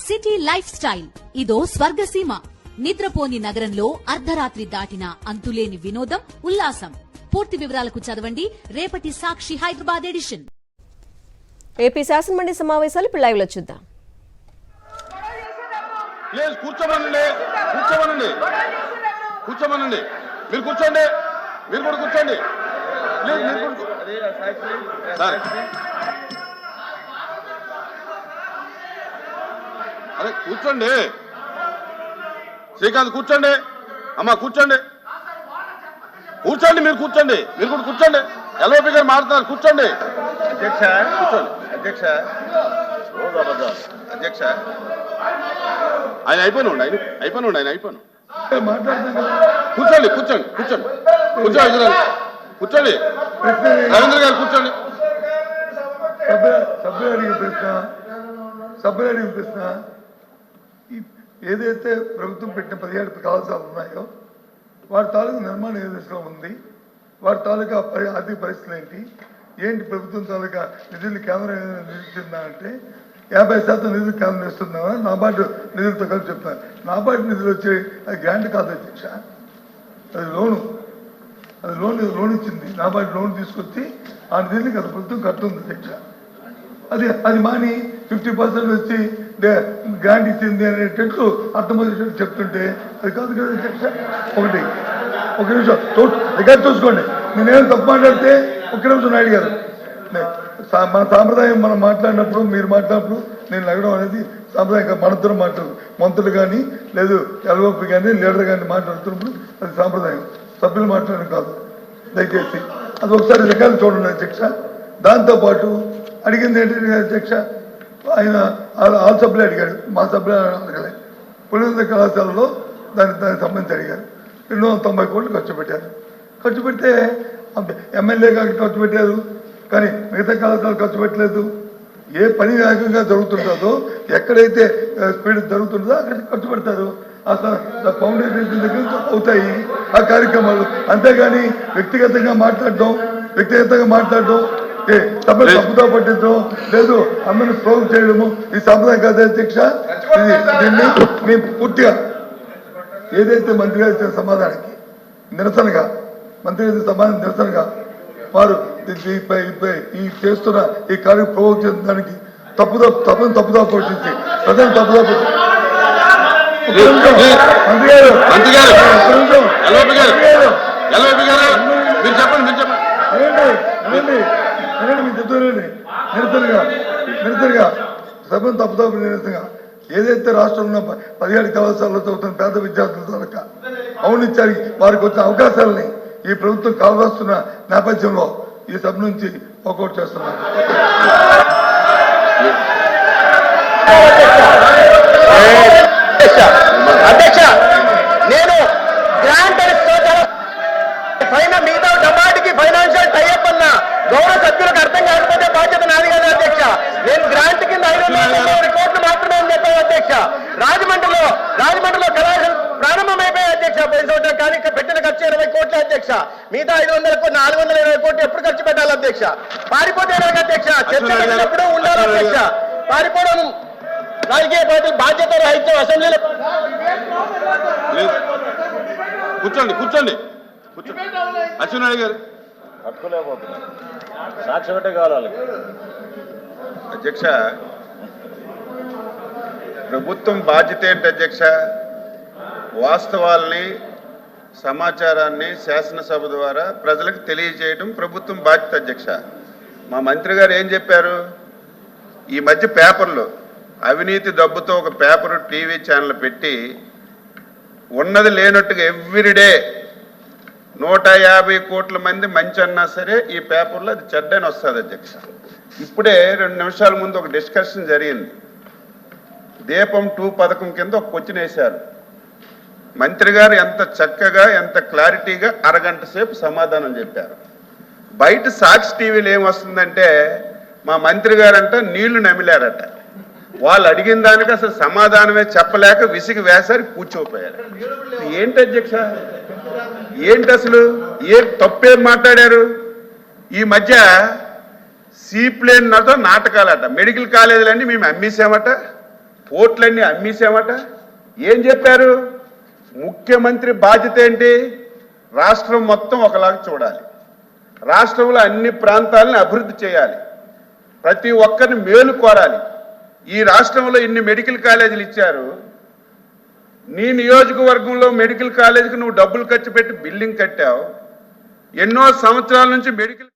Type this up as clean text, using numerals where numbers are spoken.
City life style ఇదో స్వర్గసీమ. నిద్రపోని నగరంలో అర్ధరాత్రి దాటిన అంతులేని వినోదం, ఉల్లాసం. పూర్తి వివరాలకు చదవండి రేపటి సాక్షి హైదరాబాద్ ఎడిషన్. ఏపీ శాసనమండలి సమావేశాలు ఇప్పుడు లైవ్ లో చూద్దాం. కూర్చోమనండి, మీరు కూర్చోండి, మీరు కూడా కూర్చోండి. అరే కూర్చోండి, శ్రీకాంత్ కూర్చోండి, అమ్మా కూర్చోండి, కూర్చోండి, మీరు కూర్చోండి, మీరు కూడా కూర్చోండి. ఎల్ఓపి గారు మాట్లాడుతున్నారు, కూర్చోండి. అధ్యక్ష కూర్చోండి. అధ్యక్ష అధ్యక్ష ఆయన అయిపోయినా కూర్చోండి, కూర్చోండి, కూర్చోండి, కూర్చోండి, కూర్చోండి. రవీంద్ర గారు కూర్చోండి. సభ్యులు అడిగిన ప్రశ్న ఏదైతే ప్రభుత్వం పెట్టిన 17 కళాశాలలు ఉన్నాయో వారి తాలూకు నిర్మాణం ఏ దశలో ఉంది, వారి తాలూకా ఆర్థిక పరిస్థితులు ఏంటి, ప్రభుత్వం తాలూకా నిధులు కేంద్రం నిధులుతుందా అంటే 50% నిధులు కేంద్రం ఇస్తుందా, నాబార్డు నిధులతో కలిపి చెప్తాను. నాబార్డు నిధులు వచ్చే అది గ్రాంట్ కాదు అధ్యక్ష, అది లోన్ ఇచ్చింది. నాబార్డు లోన్ తీసుకొచ్చి ఆ నిధులకి అది ప్రభుత్వం కడుతుంది అధ్యక్ష. అది మాని 50% వచ్చి గ్రాంట్ ఇచ్చింది అనేటట్లు అర్థమయ్యేటట్టు చెప్తుంటే అది కాదు కదా అధ్యక్ష. ఒక నిమిషం రికార్డు చూసుకోండి, నేనేం తప్పు మాట్లాడితే ఒక్క నిమిషం నాయుడు గారు. మన సాంప్రదాయం మనం మాట్లాడినప్పుడు, మీరు మాట్లాడినప్పుడు నేను లగడం అనేది సాంప్రదాయం. మనందరం మాట్లాడు, మంత్రులు కానీ లేదు ఎల్ఓపి కానీ లీడర్ కానీ మాట్లాడుతున్నప్పుడు అది సాంప్రదాయం, సభ్యులు మాట్లాడడం కాదు. దయచేసి అది ఒకసారి రికార్డు చూడండి అధ్యక్ష. దాంతోపాటు అడిగింది ఏంటంటే అధ్యక్ష, ఆయన ఆల్ సభ్యులు అడిగాడు, మా సభ్యులు అడగలే. పులివెందుల కళాశాలలో దానికి సంబంధించి అడిగారు. 290 కోట్లు ఖర్చు పెడితే ఎమ్మెల్యే గారికి ఖర్చు పెట్టారు, కానీ మిగతా కళాశాలలు ఖర్చు పెట్టలేదు. ఏ పని వేగంగా జరుగుతుంటుందో, ఎక్కడైతే స్పీడ్ జరుగుతుంటుందో అక్కడ ఖర్చు పెడతారు. అసలు ఫౌండేషన్ దగ్గర అవుతాయి ఆ కార్యక్రమాలు. అంతేగాని వ్యక్తిగతంగా మాట్లాడడం సభ్యులు తప్పుతో పట్టించడం లేదు, అందరిని స్ట్రోక్ చేయడము ఈ సంప్రదాయం కాదు అధ్యక్ష. దీన్ని మేము పూర్తిగా ఏదైతే మంత్రి గారు ఇచ్చిన సమాధానానికి నిరసనగా వారు ఈ చేస్తున్న ఈ కార్యం ప్రవోక్ చేయడానికి తప్పుదో పట్టించి ప్రజలు తప్పుదో పట్టించి నిరసనగా సభను తప్పుదో నిరసనగా ఏదైతే రాష్ట్రంలో 17 కళాశాలలో చదువుతున్న పేద విద్యార్థుల తాలూకా అవునిచ్చారు వారికి వచ్చిన అవకాశాలని ఈ ప్రభుత్వం కావాల్సిన నేపథ్యంలో ఈ సభ నుంచి వాకౌట్ చేస్తున్నారు. అధ్యక్ష, నేను గ్రాంట్ మిగతా డమాటికి ఫైనాన్షియల్ టైఅప్ అన్న గౌరవ సభ్యులకు అర్థం కాకపోతే బాధ్యత నాది కదా అధ్యక్ష. నేను గ్రాంట్ కింద 590 కోట్లు మాత్రమే అని చెప్పాను అధ్యక్ష. రాజమండ్రిలో కళాశాల ప్రారంభమైపోయాయి అధ్యక్ష 10 సంవత్సరాలు, కానీ పెట్టిన ఖర్చు 20 కోట్లు అధ్యక్ష. మిగతా 420 కోట్లు ఎప్పుడు ఖర్చు పెట్టాలి అధ్యక్ష? పారిపోతే అధ్యక్ష, చర్చ పెట్టినప్పుడు ఉండాలి అధ్యక్ష. పారిపోవడం రాజకీయ పార్టీ బాధ్యత రహితం. అసెంబ్లీలో కూర్చోండి అచ్చెన్నాయుడు గారు పట్టుకోలేకపోతున్నారు, సాక్ష్యం పెట్టే కావాలి అధ్యక్ష. ప్రభుత్వం బాధ్యత ఏంటి అధ్యక్ష? వాస్తవాల్ని సమాచారాన్ని శాసనసభ ద్వారా ప్రజలకు తెలియజేయడం ప్రభుత్వం బాధ్యత అధ్యక్ష. మా మంత్రి గారు ఏం చెప్పారు, ఈ మధ్య పేపర్లో అవినీతి డబ్బుతో ఒక పేపరు టీవీ ఛానల్ పెట్టి ఉన్నది లేనట్టుగా ఎవ్రీడే 150 కోట్ల మంది మంచి అన్నా సరే ఈ పేపర్లో అది చెడ్డని వస్తుంది అధ్యక్ష. ఇప్పుడే 2 నిమిషాల ముందు ఒక డిస్కషన్ జరిగింది. దీపం 2 పథకం కింద ఒక క్వశ్చన్ వేశారు. మంత్రి గారు ఎంత చక్కగా ఎంత క్లారిటీగా అరగంట సేపు సమాధానం చెప్పారు. బయట సాక్షి టీవీలో ఏమొస్తుందంటే మా మంత్రి గారంట నీళ్లు నమిలారట. వాళ్ళు అడిగిన దానికి అసలు సమాధానమే చెప్పలేక విసిగి వేసారి కూర్చోపోయారు. ఏంటి అధ్యక్ష, ఏంటి అసలు తప్పేం మాట్లాడారు? ఈ మధ్య సీప్లేన్ నాతో నాటకాలట, మెడికల్ కాలేజీలన్నీ మేము అమ్మేసామట, పోర్ట్లన్నీ అమ్మేసామట. ఏం చెప్పారు? ముఖ్యమంత్రి బాధ్యత ఏంటి? రాష్ట్రం మొత్తం ఒకలాగా చూడాలి, రాష్ట్రంలో అన్ని ప్రాంతాలను అభివృద్ధి చేయాలి, ప్రతి ఒక్కరిని మేలు కోరాలి. ఈ రాష్ట్రంలో ఇన్ని మెడికల్ కాలేజీలు ఇచ్చారు, నీ నియోజకవర్గంలో మెడికల్ కాలేజీకి నువ్వు డబ్బులు ఖర్చు పెట్టి బిల్డింగ్ కట్టావు. ఎన్నో సంవత్సరాల నుంచి మెడికల్